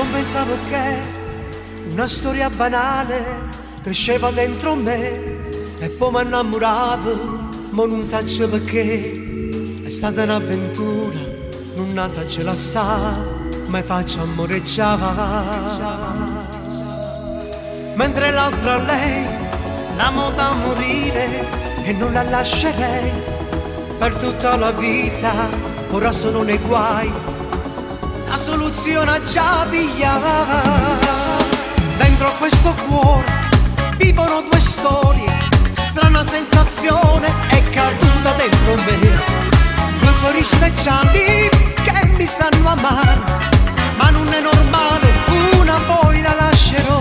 Non pensavo che una storia banale cresceva dentro me e poi mi innamoravo, ma non so perché. È stata un'avventura, non so ce la sa, mi faccio amoreggiare. Mentre l'altra lei l'amo da morire e non la lascerei per tutta la vita, ora sono nei guai, la soluzione già pigliata. Dentro questo cuore vivono due storie, strana sensazione è caduta dentro me. Due cuori speciali che mi sanno amare, ma non è normale, una poi la lascerò.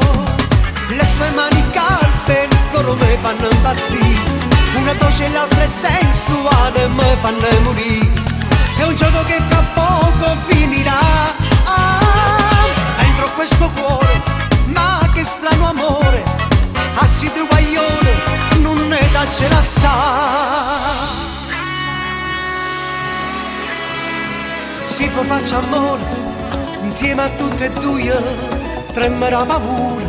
Le sue mani calde, loro mi fanno impazzire, una dolce e l'altra è sensuale, mi fanno morire. È un gioco che fra poco finirà, dentro questo cuore, ma che strano amore, assi di guaglione, non ne sa ce la sa. Si può faccio amore, insieme a tutte e due, tremerà paura,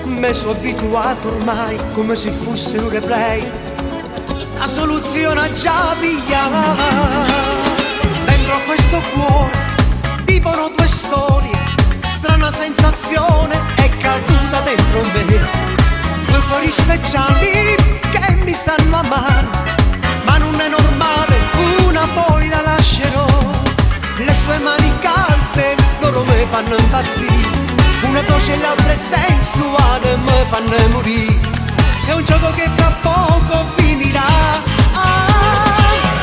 mi sono abituato ormai come se fosse un replay, la soluzione già pigliata. Dentro questo cuore vivono due storie, strana sensazione è caduta dentro me. Due cuori speciali che mi sanno amare, ma non è normale, una poi la lascerò. Le sue mani calde, loro mi fanno impazzire, una dolce e l'altra è sensuale, mi fanno morire. È un gioco che fra poco finirà,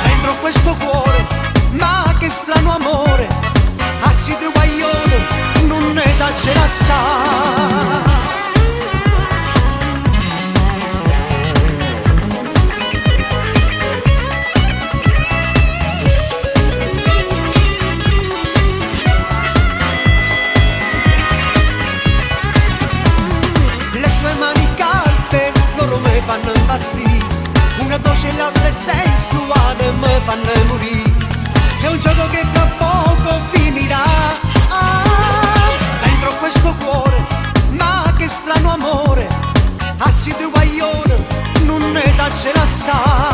dentro questo cuore, ma che strano amore, assi di guaglione, non ne sa ce la sa. Fanno impazzire, una dolce e l'altra è sensuale, mi fanno morire. È un gioco che fra poco finirà, dentro questo cuore, ma che strano amore, assi di guaglione, non ne sa ce la sa.